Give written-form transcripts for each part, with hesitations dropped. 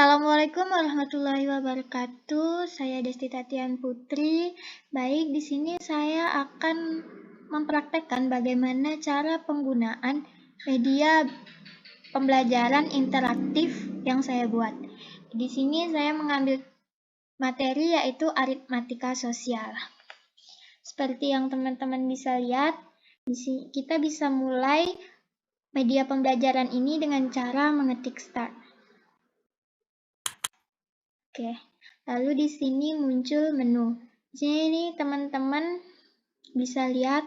Assalamualaikum warahmatullahi wabarakatuh. Saya Desti Tatian Putri. Baik, di sini saya akan mempraktekkan bagaimana cara penggunaan media pembelajaran interaktif yang saya buat. Di sini saya mengambil materi yaitu aritmatika sosial. Seperti yang teman-teman bisa lihat, di sini kita bisa mulai media pembelajaran ini dengan cara mengetik start. Oke, lalu di sini muncul menu. Di sini teman-teman bisa lihat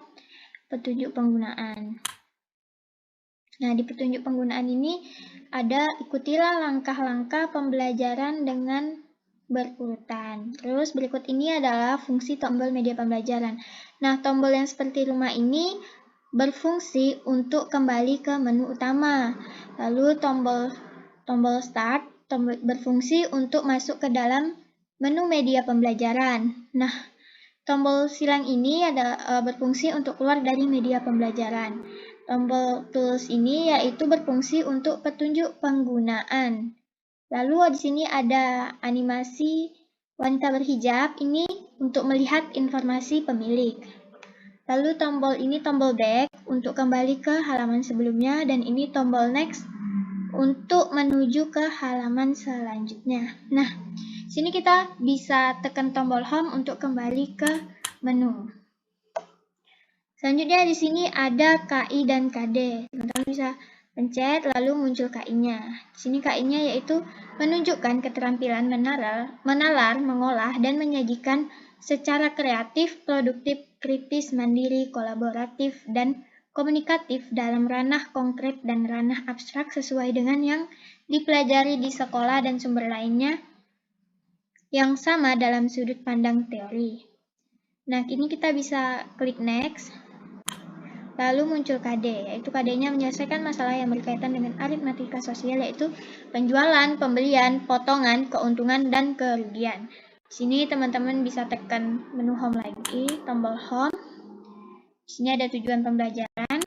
petunjuk penggunaan. Nah, di petunjuk penggunaan ini ada ikutilah langkah-langkah pembelajaran dengan berurutan. Terus berikut ini adalah fungsi tombol media pembelajaran. Nah, tombol yang seperti rumah ini berfungsi untuk kembali ke menu utama. Lalu tombol start berfungsi untuk masuk ke dalam menu media pembelajaran. Nah, tombol silang ini berfungsi untuk keluar dari media pembelajaran. Tombol tools ini yaitu berfungsi untuk petunjuk penggunaan. Lalu di sini ada animasi wanita berhijab, ini untuk melihat informasi pemilik. Lalu tombol ini tombol back untuk kembali ke halaman sebelumnya, dan ini tombol next untuk menuju ke halaman selanjutnya. Nah, sini kita bisa tekan tombol home untuk kembali ke menu. Selanjutnya di sini ada KI dan KD. Teman-teman bisa pencet lalu muncul KI-nya. Di sini KI-nya yaitu menunjukkan keterampilan menalar, mengolah, dan menyajikan secara kreatif, produktif, kritis, mandiri, kolaboratif, dan komunikatif dalam ranah konkret dan ranah abstrak sesuai dengan yang dipelajari di sekolah dan sumber lainnya yang sama dalam sudut pandang teori. Nah, ini kita bisa klik next, lalu muncul KD, yaitu KD-nya menyelesaikan masalah yang berkaitan dengan aritmatika sosial, yaitu penjualan, pembelian, potongan, keuntungan, dan kerugian. Di sini teman-teman bisa tekan menu home lagi, tombol home. Di sini ada tujuan pembelajaran.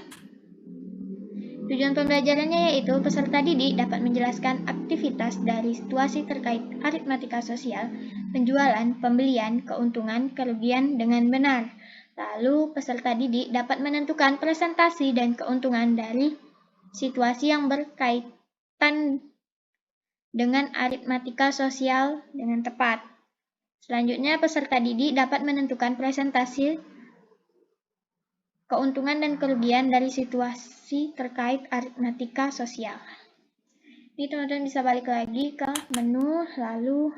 Tujuan pembelajarannya yaitu peserta didik dapat menjelaskan aktivitas dari situasi terkait aritmatika sosial, penjualan, pembelian, keuntungan, kerugian dengan benar. Lalu peserta didik dapat menentukan presentasi dan keuntungan dari situasi yang berkaitan dengan aritmatika sosial dengan tepat. Selanjutnya peserta didik dapat menentukan presentasi keuntungan dan kerugian dari situasi terkait aritmatika sosial. Ini teman-teman bisa balik lagi ke menu, lalu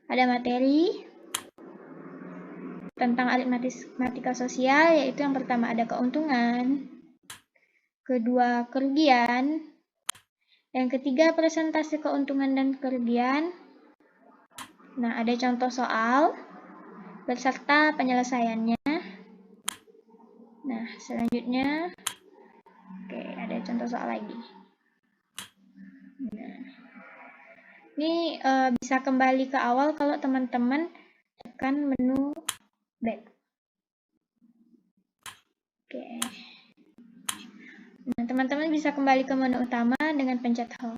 ada materi tentang aritmatika sosial, yaitu yang pertama ada keuntungan, kedua kerugian, yang ketiga presentasi keuntungan dan kerugian. Nah, ada contoh soal beserta penyelesaiannya. Nah, selanjutnya ada contoh soal lagi. Nah, ini bisa kembali ke awal kalau teman-teman tekan menu back. Nah, teman-teman bisa kembali ke menu utama dengan pencet home.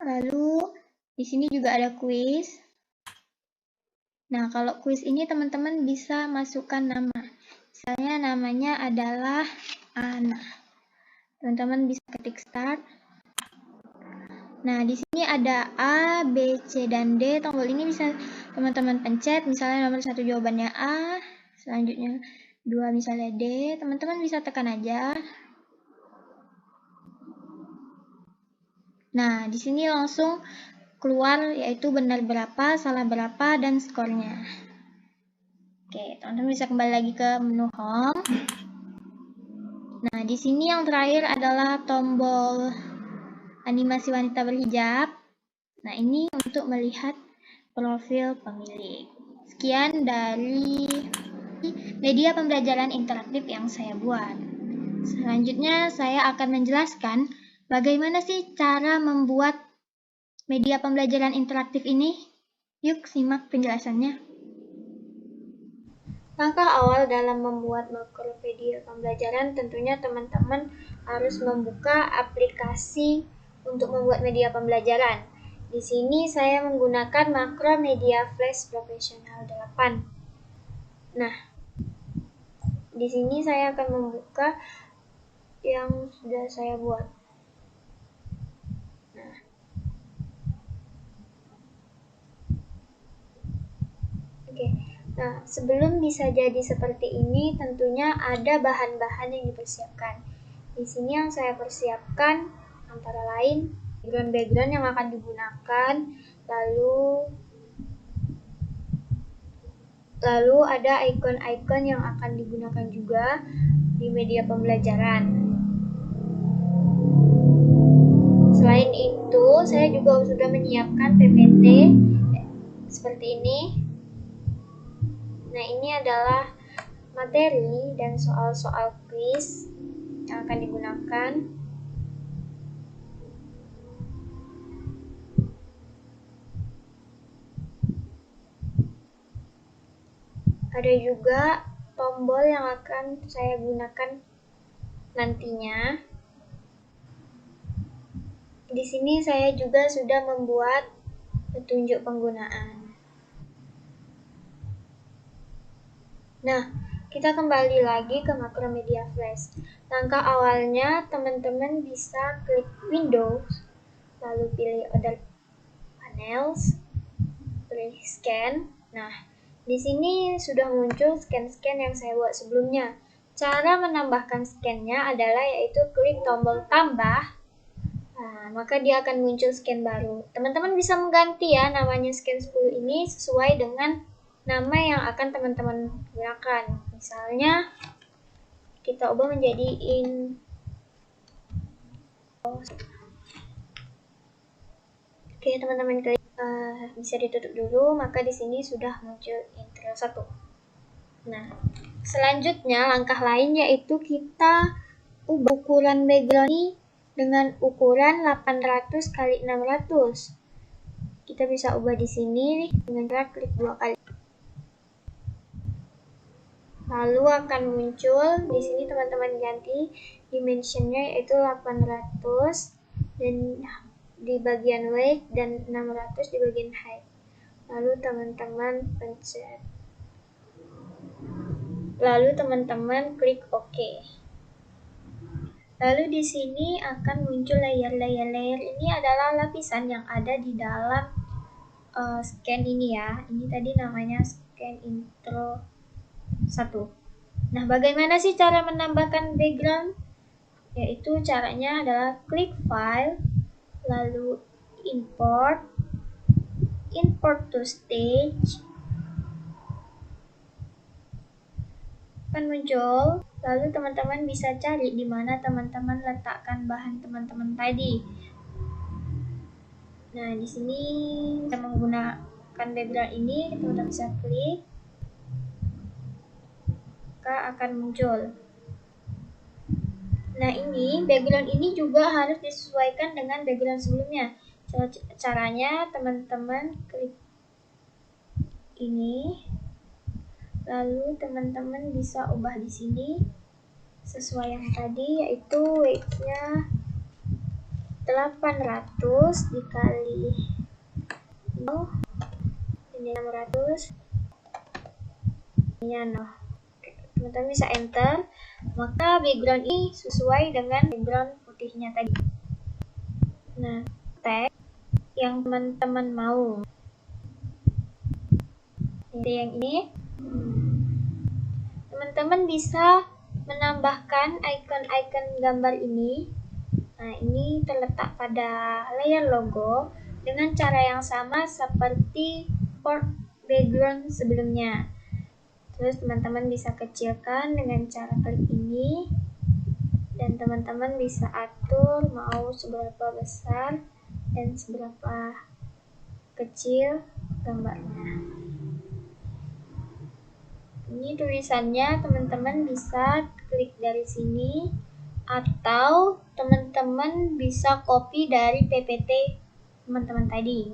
Lalu di sini juga ada quiz. Nah, kalau quiz ini teman-teman bisa masukkan nama. Misalnya namanya adalah Ana. Teman-teman bisa ketik start. Nah, di sini ada A, B, C, dan D. Tombol ini bisa teman-teman pencet. Misalnya nomor 1 jawabannya A, selanjutnya 2 misalnya D. Teman-teman bisa tekan aja. Nah, di sini langsung keluar yaitu benar berapa, salah berapa, dan skornya. Oke, teman-teman bisa kembali lagi ke menu home. Nah, di sini yang terakhir adalah tombol animasi wanita berhijab. Nah, ini untuk melihat profil pemilik. Sekian dari media pembelajaran interaktif yang saya buat. Selanjutnya, saya akan menjelaskan bagaimana sih cara membuat media pembelajaran interaktif ini. Yuk, simak penjelasannya. Langkah awal dalam membuat makromedia pembelajaran tentunya teman-teman harus membuka aplikasi untuk membuat media pembelajaran. Di sini saya menggunakan Macromedia Flash Professional 8. Nah, di sini saya akan membuka yang sudah saya buat. Oke. Nah, sebelum bisa jadi seperti ini, tentunya ada bahan-bahan yang dipersiapkan. Di sini yang saya persiapkan antara lain background-background yang akan digunakan, lalu ada icon-icon yang akan digunakan juga di media pembelajaran. Selain itu, saya juga sudah menyiapkan PPT seperti ini. Nah, ini adalah materi dan soal-soal quiz yang akan digunakan. Ada juga tombol yang akan saya gunakan nantinya. Di sini saya juga sudah membuat petunjuk penggunaan. Nah, kita kembali lagi ke Macromedia Flash. Langkah awalnya, teman-teman bisa klik Windows, lalu pilih Other Panels, pilih Scan. Nah, di sini sudah muncul scan-scan yang saya buat sebelumnya. Cara menambahkan scan-nya adalah yaitu klik tombol tambah. Nah, maka dia akan muncul scan baru. Teman-teman bisa mengganti ya namanya scan 10 ini sesuai dengan nama yang akan teman-teman gunakan. Misalnya kita ubah menjadi Oke, teman-teman klik bisa ditutup dulu, maka di sini sudah muncul intro 1. Nah, selanjutnya langkah lain yaitu kita ubah ukuran background ini dengan ukuran 800 x 600. Kita bisa ubah di sini dengan cara klik 2 kali. Lalu akan muncul di sini teman-teman ganti dimensionnya yaitu 800 dan di bagian weight dan 600 di bagian height. Lalu teman-teman pencet. Lalu teman-teman klik OK. Lalu di sini akan muncul layer-layer. Layer ini adalah lapisan yang ada di dalam scan ini ya. Ini tadi namanya scan intro 1. Nah, bagaimana sih cara menambahkan background? Yaitu caranya adalah klik file, lalu import to stage, akan muncul. Lalu teman-teman bisa cari di mana teman-teman letakkan bahan teman-teman tadi. Nah, di sini kita menggunakan background ini, teman-teman bisa klik, maka akan muncul. Nah, ini background ini juga harus disesuaikan dengan background sebelumnya. Caranya teman-teman klik ini, lalu teman-teman bisa ubah di sini sesuai yang tadi, yaitu weight-nya 800 dikali 0, ini 600, ini 0. Teman-teman bisa enter, maka background ini sesuai dengan background putihnya tadi. Nah, tag yang teman-teman mau. Yang ini, teman-teman bisa menambahkan icon-icon gambar ini. Nah, ini terletak pada layer logo dengan cara yang sama seperti background sebelumnya. Terus teman-teman bisa kecilkan dengan cara klik ini, dan teman-teman bisa atur mau seberapa besar dan seberapa kecil gambarnya. Ini tulisannya teman-teman bisa klik dari sini, atau teman-teman bisa copy dari PPT teman-teman tadi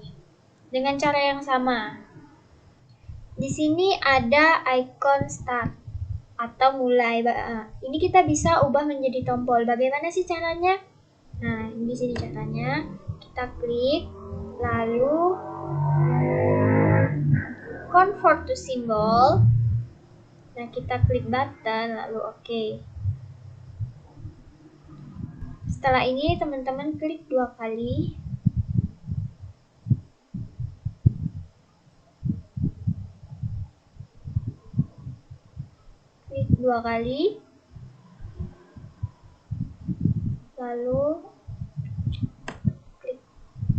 dengan cara yang sama. Di sini ada icon start atau mulai. Ini kita bisa ubah menjadi tombol. Bagaimana sih caranya? Nah, di sini caranya. Kita klik, lalu convert to symbol. Nah, kita klik button, lalu oke. Setelah ini teman-teman klik 2 kali. Klik 2 kali. Lalu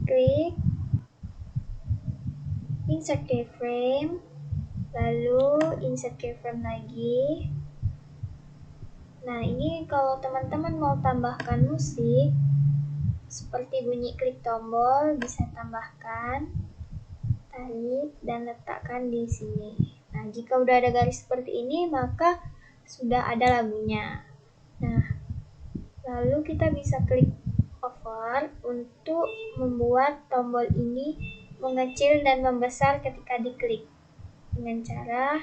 klik insert keyframe. Lalu insert keyframe lagi. Nah, ini kalau teman-teman mau tambahkan musik seperti bunyi klik tombol, bisa tambahkan, tarik, dan letakkan di sini. Nah, jika udah ada garis seperti ini, maka sudah ada lagunya. Nah, lalu kita bisa klik over untuk membuat tombol ini mengecil dan membesar ketika diklik. Dengan cara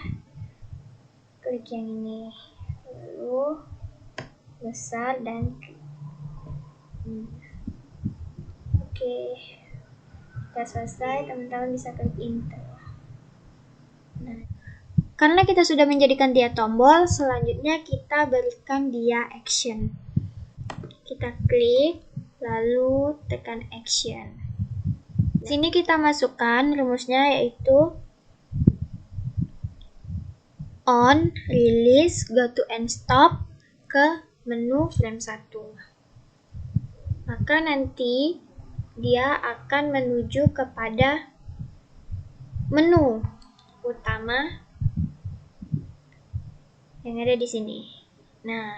klik yang ini, lalu besar dan oke. Jika selesai, teman-teman bisa klik enter. Nah, karena kita sudah menjadikan dia tombol, selanjutnya kita berikan dia action. Kita klik, lalu tekan action. Di sini kita masukkan rumusnya, yaitu on, release, go to and stop ke menu frame 1. Maka nanti dia akan menuju kepada menu utama yang ada di sini. Nah,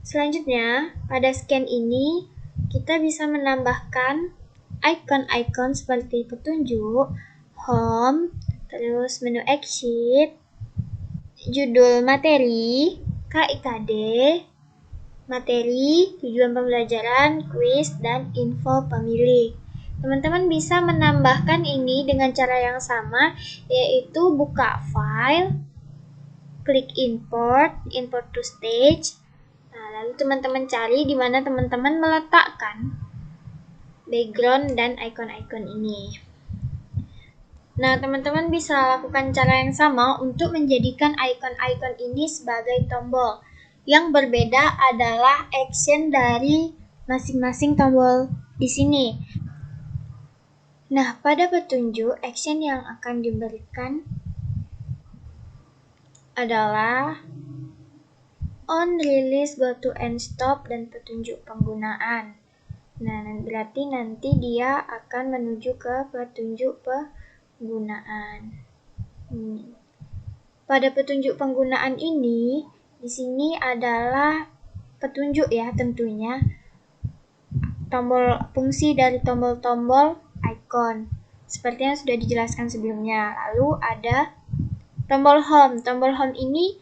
selanjutnya pada scan ini kita bisa menambahkan icon-icon seperti petunjuk, home, terus menu exit, judul materi, KIKD, materi, tujuan pembelajaran, quiz, dan info pemilik. Teman-teman bisa menambahkan ini dengan cara yang sama, yaitu buka file, klik import to stage. Nah, lalu teman-teman cari di mana teman-teman meletakkan background dan icon-icon ini. Nah, teman-teman bisa lakukan cara yang sama untuk menjadikan icon-icon ini sebagai tombol. Yang berbeda adalah action dari masing-masing tombol di sini. Nah, pada petunjuk, action yang akan diberikan adalah on, release, go to and stop, dan petunjuk penggunaan. Nah, berarti nanti dia akan menuju ke petunjuk penggunaan. Pada petunjuk penggunaan ini, di sini adalah petunjuk ya tentunya. Tombol fungsi dari tombol-tombol icon seperti yang sudah dijelaskan sebelumnya. Lalu ada tombol home. Tombol home ini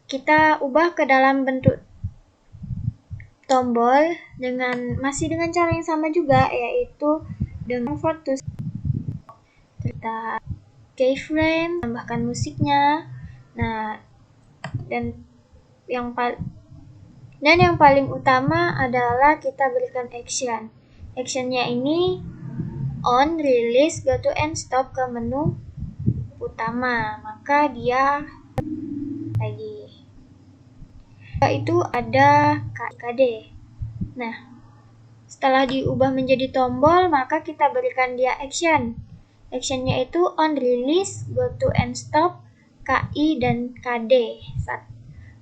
kita ubah ke dalam bentuk tombol masih dengan cara yang sama juga, yaitu dengan convert to kita keyframe, tambahkan musiknya. Nah, dan yang paling utama adalah kita berikan action. Actionnya ini on, release, go to and stop ke menu utama. Maka dia lagi. Itu ada KIKD. Nah, setelah diubah menjadi tombol, maka kita berikan dia action. Actionnya itu on, release, go to and stop, KI dan KD.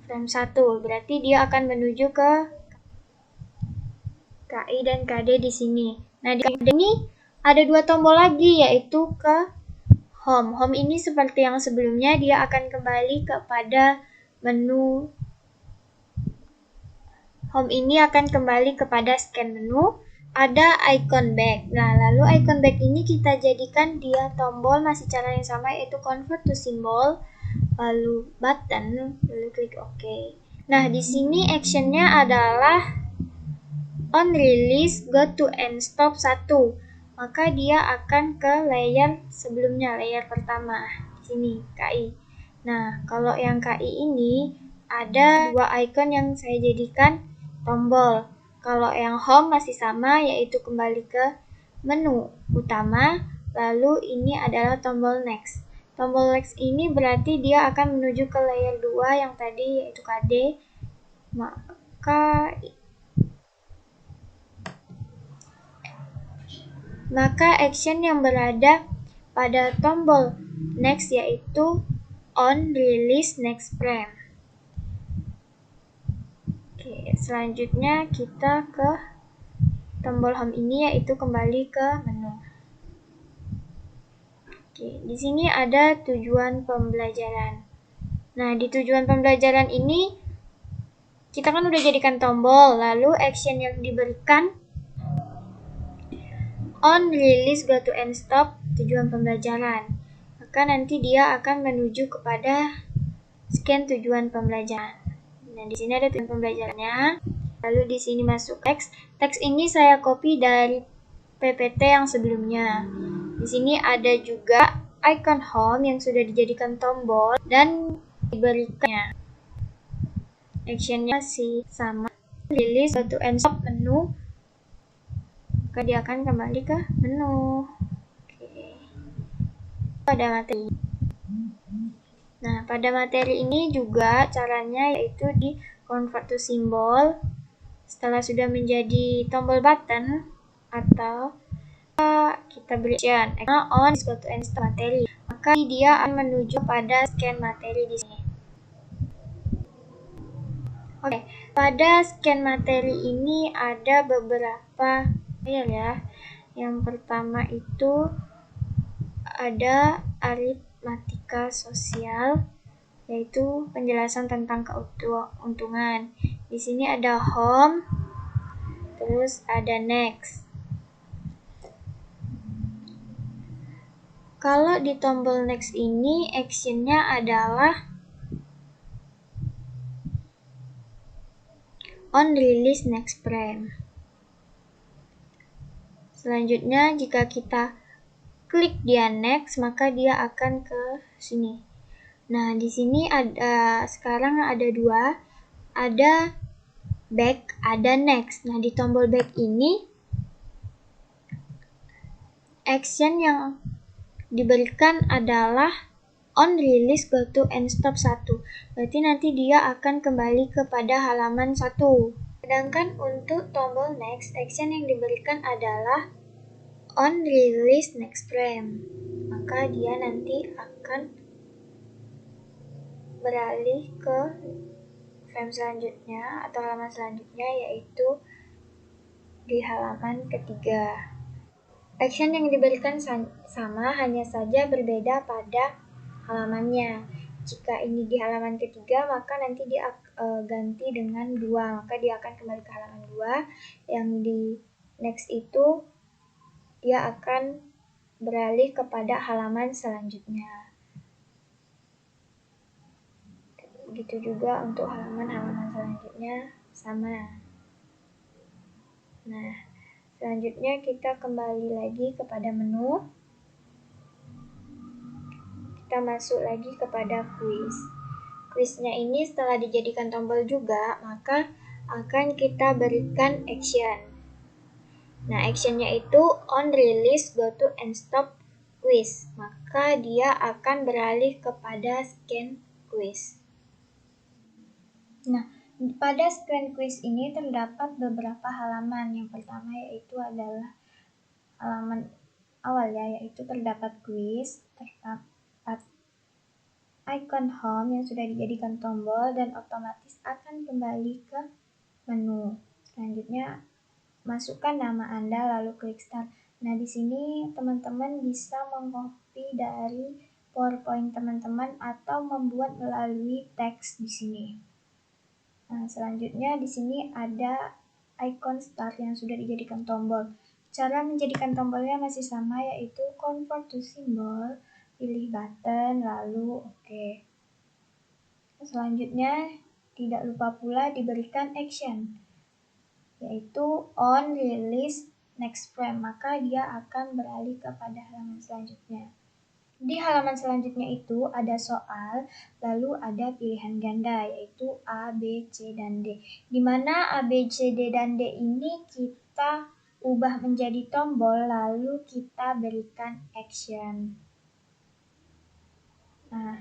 Frame 1, berarti dia akan menuju ke KI dan KD di sini. Nah, di KD ini ada 2 tombol lagi, yaitu ke home. Home ini seperti yang sebelumnya, dia akan kembali kepada menu. Home ini akan kembali kepada scan menu. Ada icon back. Nah, lalu icon back ini kita jadikan dia tombol, masih cara yang sama, yaitu convert to symbol, lalu button, lalu klik OK. Nah, di sini actionnya adalah on, release, go to and stop 1. Maka dia akan ke layer sebelumnya, layer pertama. Di sini, KI. Nah, kalau yang KI ini ada 2 icon yang saya jadikan tombol. Kalau yang home masih sama, yaitu kembali ke menu utama, lalu ini adalah tombol next. Tombol next ini berarti dia akan menuju ke layer 2 yang tadi, yaitu KD. Maka action yang berada pada tombol next yaitu on release next frame. Oke, selanjutnya kita ke tombol home ini, yaitu kembali ke menu. Oke, di sini ada tujuan pembelajaran. Nah, di tujuan pembelajaran ini kita kan udah jadikan tombol, lalu action yang diberikan on release go to end stop tujuan pembelajaran. Maka nanti dia akan menuju kepada scan tujuan pembelajaran. Nah, di sini ada tujuan pembelajarannya. Lalu di sini masuk teks. Teks ini saya copy dari PPT yang sebelumnya. Di sini ada juga icon home yang sudah dijadikan tombol dan diberikannya. Actionnya masih sama. Release go to end stop menu. Maka dia akan kembali ke menu. Oke. Pada materi. Nah, pada materi ini juga caranya yaitu di convert to symbol. Setelah sudah menjadi tombol button atau kita beri action on go to end stop materi, maka dia akan menuju pada scan materi di sini. Oke, pada scan materi ini ada beberapa file ya. Yang pertama itu ada aritmatika sosial, yaitu penjelasan tentang keuntungan. Di sini ada home, terus ada next. Kalau di tombol next ini, actionnya adalah on release next frame. Selanjutnya, jika kita klik dia next, maka dia akan ke sini. Nah, di sini sekarang ada dua, ada back, ada next. Nah, di tombol back ini, action yang diberikan adalah on release go to end stop 1. Berarti nanti dia akan kembali kepada halaman 1. Sedangkan untuk tombol next, action yang diberikan adalah on release next frame. Maka dia nanti akan beralih ke frame selanjutnya atau halaman selanjutnya, yaitu di halaman ketiga. Action yang diberikan sama, hanya saja berbeda pada halamannya. Jika ini di halaman ketiga, maka nanti dia ganti dengan 2, maka dia akan kembali ke halaman 2. Yang di next itu dia akan beralih kepada halaman selanjutnya. Begitu juga untuk halaman-halaman selanjutnya sama. Nah, selanjutnya kita kembali lagi kepada menu. Kita masuk lagi kepada quiz. Quiznya ini setelah dijadikan tombol juga, maka akan kita berikan action. Nah, actionnya itu on release go to end stop quiz. Maka dia akan beralih kepada scan quiz. Nah, pada scan quiz ini terdapat beberapa halaman. Yang pertama yaitu adalah halaman awal ya, yaitu terdapat quiz, terdapat icon home yang sudah dijadikan tombol dan otomatis akan kembali ke menu. Selanjutnya, masukkan nama Anda lalu klik start. Nah, di sini teman-teman bisa mengcopy dari PowerPoint teman-teman atau membuat melalui teks di sini. Nah, selanjutnya di sini ada icon start yang sudah dijadikan tombol. Cara menjadikan tombolnya masih sama, yaitu convert to symbol, pilih button, lalu oke. Selanjutnya, tidak lupa pula diberikan action, yaitu on release next frame, maka dia akan beralih kepada halaman selanjutnya. Di halaman selanjutnya itu ada soal, lalu ada pilihan ganda, yaitu A, B, C, dan D. Di mana A, B, C, D, dan D ini kita ubah menjadi tombol, lalu kita berikan action. Nah,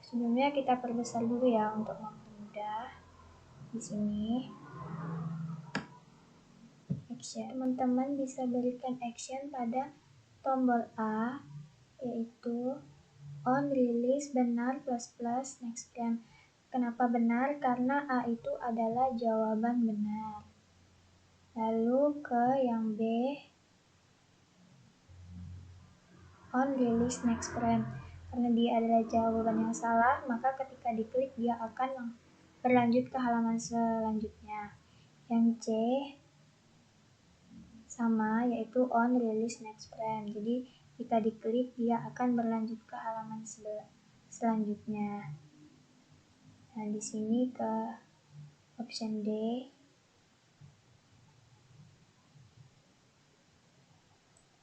sebelumnya kita perbesar dulu ya untuk mempermudah. Di sini action. Teman-teman bisa berikan action pada tombol A, yaitu on, release, benar, plus plus, next frame. Kenapa benar? Karena A itu adalah jawaban benar. Lalu ke yang B, on, release, next frame. Karena dia adalah jawaban yang salah, maka ketika diklik dia akan berlanjut ke halaman selanjutnya. Yang C sama, yaitu on, release, next frame. Jadi jika diklik dia akan berlanjut ke halaman selanjutnya. Nah, di sini ke option D.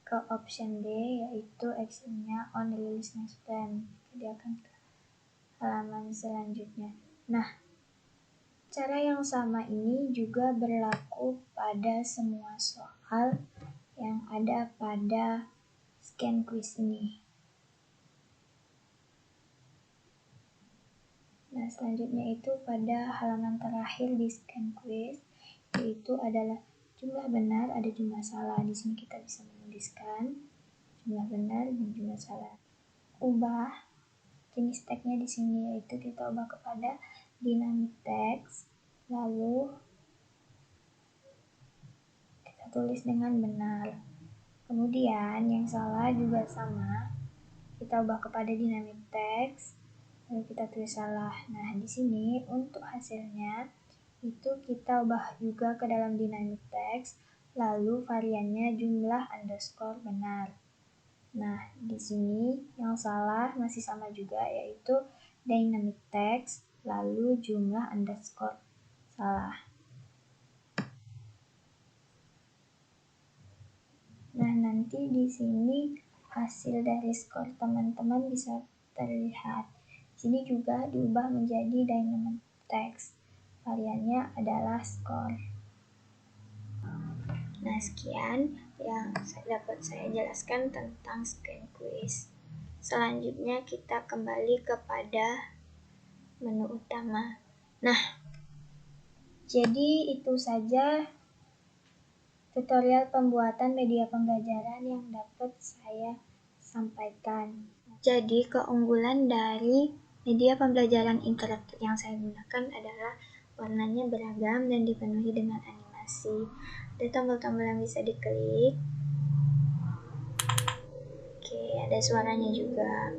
Ke option D, yaitu actionnya on, release, next frame. Dia akan ke halaman selanjutnya. Nah, cara yang sama ini juga berlaku pada semua soal yang ada pada scan quiz ini. Nah, selanjutnya itu pada halaman terakhir di scan quiz, yaitu adalah jumlah benar, ada jumlah salah. Di sini kita bisa menuliskan jumlah benar dan jumlah salah. Ubah jenis tagnya di sini, yaitu kita ubah kepada dynamic text, lalu kita tulis dengan benar. Kemudian yang salah juga sama, kita ubah kepada dynamic text, lalu kita tulis salah. Nah, di sini untuk hasilnya itu kita ubah juga ke dalam dynamic text, lalu variannya jumlah underscore benar. Nah, di sini yang salah masih sama juga, yaitu dynamic text, lalu jumlah underscore salah. Nah, nanti di sini hasil dari skor teman-teman bisa terlihat. Sini juga diubah menjadi dynamic text. Variannya adalah skor. Nah, sekian yang dapat saya jelaskan tentang scan quiz. Selanjutnya kita kembali kepada menu utama. Nah, jadi itu saja tutorial pembuatan media pembelajaran yang dapat saya sampaikan. Jadi keunggulan dari media pembelajaran interaktif yang saya gunakan adalah warnanya beragam dan dipenuhi dengan animasi. Ada tombol-tombol yang bisa diklik. Oke, ada suaranya juga.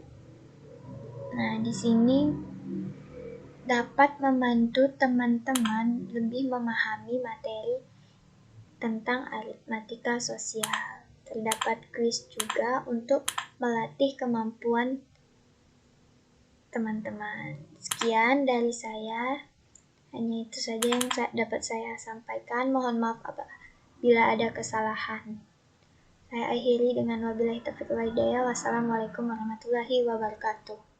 Nah, di sini dapat membantu teman-teman lebih memahami materi tentang aritmatika sosial. Terdapat kuis juga untuk melatih kemampuan teman-teman. Sekian dari saya. Hanya itu saja yang dapat saya sampaikan. Mohon maaf apabila ada kesalahan. Saya akhiri dengan wabillahi taufiq wal hidayah. Wassalamualaikum warahmatullahi wabarakatuh.